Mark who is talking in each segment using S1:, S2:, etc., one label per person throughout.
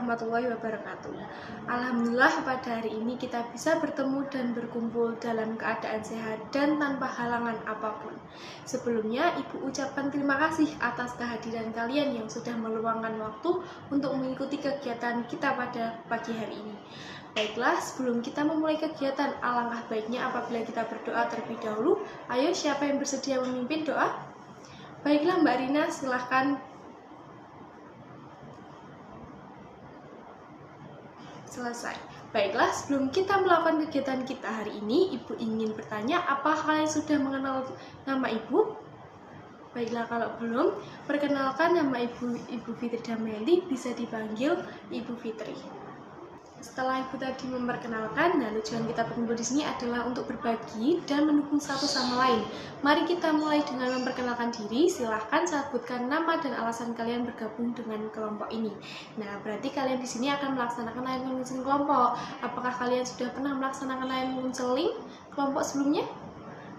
S1: warahmatullahi wabarakatuh. Alhamdulillah pada hari ini kita bisa bertemu dan berkumpul dalam keadaan sehat dan tanpa halangan apapun. Sebelumnya Ibu ucapkan terima kasih atas kehadiran kalian yang sudah meluangkan waktu untuk mengikuti kegiatan kita pada pagi hari ini. Baiklah, sebelum kita memulai kegiatan, alangkah baiknya apabila kita berdoa terlebih dahulu. Ayo, siapa yang bersedia memimpin doa? Baiklah Mbak Rina, silahkan. Selesai. Baiklah, sebelum kita melakukan kegiatan kita hari ini, Ibu ingin bertanya, apa kalian sudah mengenal nama Ibu? Baiklah, kalau belum, perkenalkan nama Ibu Fitri Damayanti, bisa dipanggil Ibu Fitri. Setelah Ibu tadi memperkenalkan, nah tujuan kita berkumpul di sini adalah untuk berbagi dan mendukung satu sama lain. Mari kita mulai dengan memperkenalkan diri. Silahkan sebutkan nama dan alasan kalian bergabung dengan kelompok ini. Nah, berarti kalian di sini akan melaksanakan layar konseling kelompok. Apakah kalian sudah pernah melaksanakan layar konseling kelompok sebelumnya?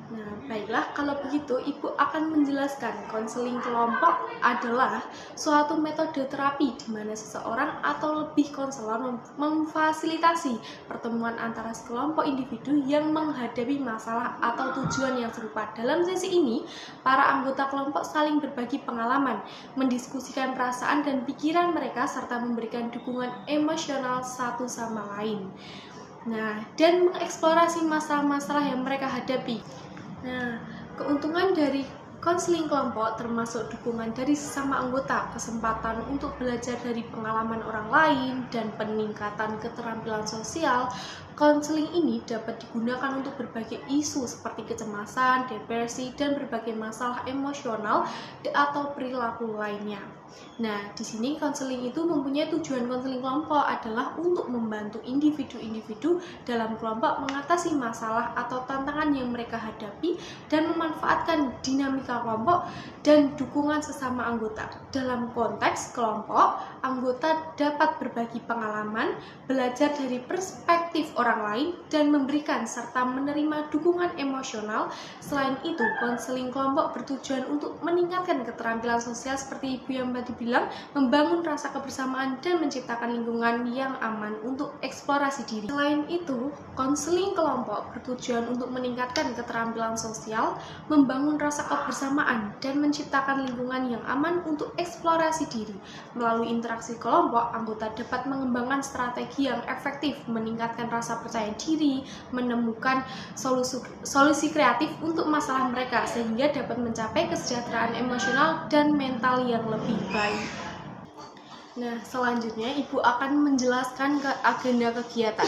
S1: Nah, baiklah, kalau begitu Ibu akan menjelaskan konseling kelompok adalah suatu metode terapi di mana seseorang atau lebih konselor memfasilitasi pertemuan antara sekelompok individu yang menghadapi masalah atau tujuan yang serupa. Dalam sesi ini, para anggota kelompok saling berbagi pengalaman, mendiskusikan perasaan dan pikiran mereka, serta memberikan dukungan emosional satu sama lain. Nah, dan mengeksplorasi masalah-masalah yang mereka hadapi. Nah, keuntungan dari konseling kelompok termasuk dukungan dari sesama anggota, kesempatan untuk belajar dari pengalaman orang lain, dan peningkatan keterampilan sosial. Konseling ini dapat digunakan untuk berbagai isu seperti kecemasan, depresi, dan berbagai masalah emosional atau perilaku lainnya. Nah, di sini konseling itu mempunyai tujuan. Konseling kelompok adalah untuk membantu individu-individu dalam kelompok mengatasi masalah atau tantangan yang mereka hadapi dan memanfaatkan dinamika kelompok dan dukungan sesama anggota. Dalam konteks kelompok, anggota dapat berbagi pengalaman, belajar dari perspektif orang lain, dan memberikan serta menerima dukungan emosional. Selain itu, konseling kelompok bertujuan untuk meningkatkan keterampilan sosial seperti Ibu yang tadi bilang, membangun rasa kebersamaan dan menciptakan lingkungan yang aman untuk eksplorasi diri. Selain itu, konseling kelompok bertujuan untuk meningkatkan keterampilan sosial, membangun rasa kebersamaan, dan menciptakan lingkungan yang aman untuk eksplorasi diri. Melalui interaksi kelompok, anggota dapat mengembangkan strategi yang efektif, meningkatkan rasa percaya diri, menemukan solusi kreatif untuk masalah mereka, sehingga dapat mencapai kesejahteraan emosional dan mental yang lebih baik. Nah, selanjutnya Ibu akan menjelaskan agenda kegiatan,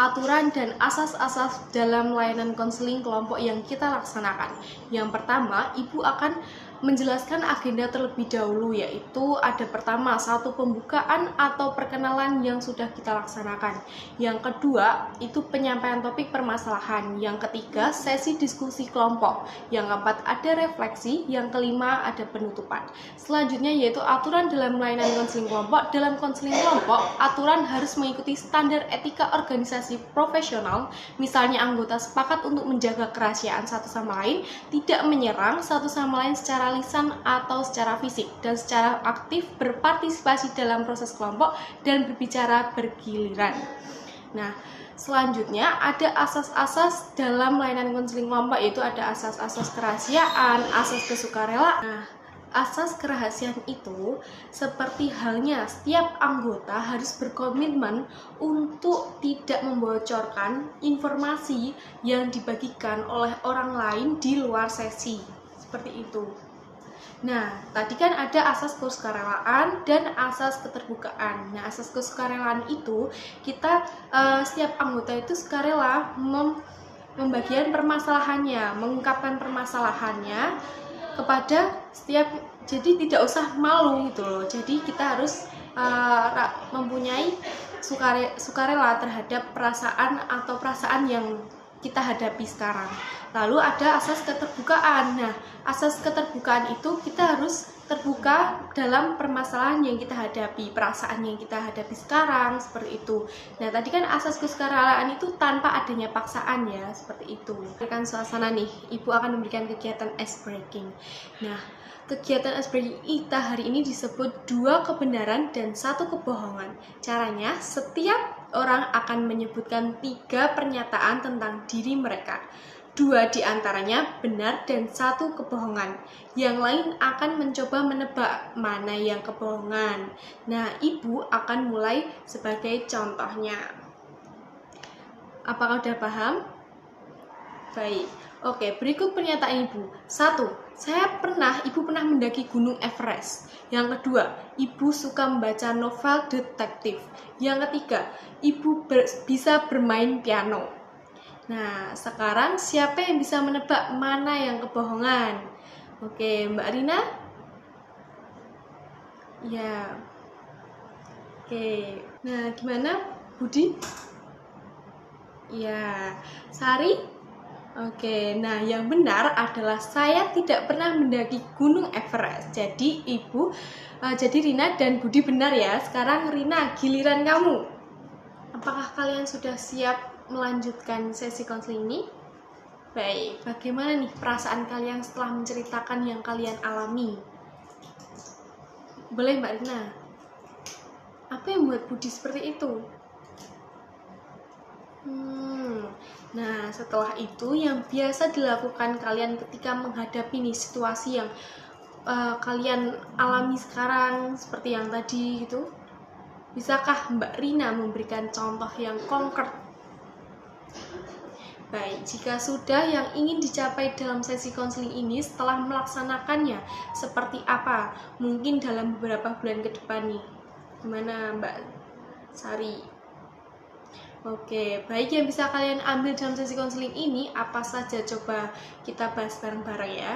S1: aturan dan asas-asas dalam layanan konseling kelompok yang kita laksanakan. Yang pertama, Ibu akan menjelaskan agenda terlebih dahulu, yaitu ada pertama, satu pembukaan atau perkenalan yang sudah kita laksanakan. Yang kedua, itu penyampaian topik permasalahan. Yang ketiga, sesi diskusi kelompok. Yang keempat, ada refleksi. Yang kelima, ada penutupan. Selanjutnya yaitu aturan dalam layanan konseling kelompok. Dalam konseling kelompok, aturan harus mengikuti standar etika organisasi profesional. Misalnya anggota sepakat untuk menjaga kerahasiaan satu sama lain, tidak menyerang satu sama lain secara lisan atau secara fisik, dan secara aktif berpartisipasi dalam proses kelompok dan berbicara bergiliran. Nah, selanjutnya ada asas-asas dalam layanan konseling kelompok, yaitu ada asas-asas kerahasiaan, asas kesukarelaan. Nah, asas kerahasiaan itu seperti halnya setiap anggota harus berkomitmen untuk tidak membocorkan informasi yang dibagikan oleh orang lain di luar sesi. Seperti itu. Nah, tadi kan ada asas kesukarelaan dan asas keterbukaan. Nah, asas kesukarelaan itu kita setiap anggota itu sukarela membagikan permasalahannya, mengungkapkan permasalahannya kepada setiap, jadi tidak usah malu gitu loh. Jadi kita harus mempunyai sukarela terhadap perasaan atau perasaan yang kita hadapi sekarang. Lalu ada asas keterbukaan. Nah, asas keterbukaan itu kita harus terbuka dalam permasalahan yang kita hadapi, perasaan yang kita hadapi sekarang, seperti itu. Nah, tadi kan asas kesukarelawan itu tanpa adanya paksaan ya, seperti itu. Berikan suasana nih, Ibu akan memberikan kegiatan ice breaking. Nah, kegiatan ice breaking kita hari ini disebut 2 kebenaran dan 1 kebohongan. Caranya, setiap orang akan menyebutkan 3 pernyataan tentang diri mereka. 2 diantaranya benar dan 1 kebohongan. Yang lain akan mencoba menebak mana yang kebohongan. Nah, Ibu akan mulai sebagai contohnya. Apakah udah paham? Baik. Oke, berikut pernyataan Ibu. 1. Ibu pernah mendaki Gunung Everest. Yang kedua, Ibu suka membaca novel detektif. Yang ketiga, Ibu bisa bermain piano. Nah, sekarang siapa yang bisa menebak mana yang kebohongan? Oke, Mbak Rina? Ya. Oke. Nah, gimana, Budi? Ya. Sari? Oke, nah yang benar adalah saya tidak pernah mendaki Gunung Everest. Jadi jadi Rina dan Budi benar ya. Sekarang Rina, giliran kamu. Apakah kalian sudah siap melanjutkan sesi konseling ini? Baik, bagaimana nih perasaan kalian setelah menceritakan yang kalian alami? Boleh Mbak Rina? Apa yang membuat Budi seperti itu? Nah, setelah itu yang biasa dilakukan kalian ketika menghadapi nih situasi yang kalian alami sekarang seperti yang tadi gitu. Bisakah Mbak Rina memberikan contoh yang konkret? Baik, jika sudah, yang ingin dicapai dalam sesi konseling ini setelah melaksanakannya seperti apa? Mungkin dalam beberapa bulan ke depan nih. Gimana Mbak Sari? Oke, baik, yang bisa kalian ambil dalam sesi konseling ini apa saja? Coba kita bahas bareng-bareng ya.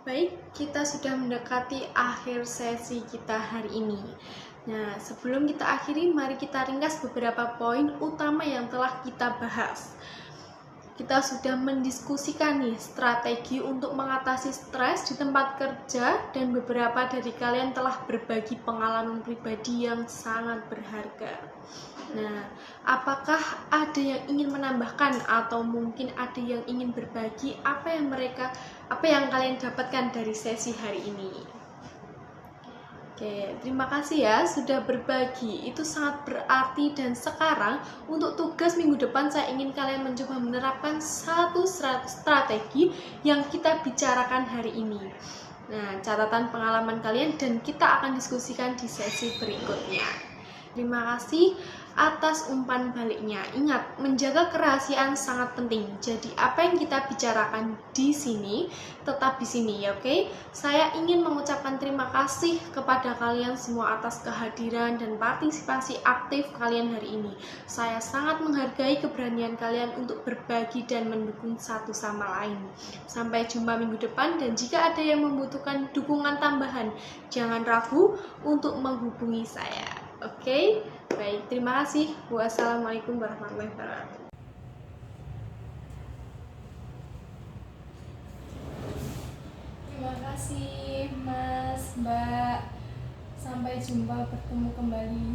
S1: Baik, kita sudah mendekati akhir sesi kita hari ini. Nah, sebelum kita akhiri, mari kita ringkas beberapa poin utama yang telah kita bahas. Kita sudah mendiskusikan nih strategi untuk mengatasi stres di tempat kerja, dan beberapa dari kalian telah berbagi pengalaman pribadi yang sangat berharga. Nah, apakah ada yang ingin menambahkan atau mungkin ada yang ingin berbagi apa yang kalian dapatkan dari sesi hari ini? Oke, terima kasih ya sudah berbagi, itu sangat berarti. Dan sekarang untuk tugas minggu depan saya ingin kalian mencoba menerapkan 1 strategi yang kita bicarakan hari ini. Nah, catatan pengalaman kalian dan kita akan diskusikan di sesi berikutnya. Terima kasih atas umpan baliknya. Ingat, menjaga kerahasiaan sangat penting. Jadi apa yang kita bicarakan di sini tetap di sini ya, oke? Saya ingin mengucapkan terima kasih kepada kalian semua atas kehadiran dan partisipasi aktif kalian hari ini. Saya sangat menghargai keberanian kalian untuk berbagi dan mendukung satu sama lain. Sampai jumpa minggu depan, dan jika ada yang membutuhkan dukungan tambahan, jangan ragu untuk menghubungi saya. Oke, baik, terima kasih. Wassalamualaikum warahmatullahi wabarakatuh. Terima kasih Mas, Mbak. Sampai jumpa, bertemu kembali.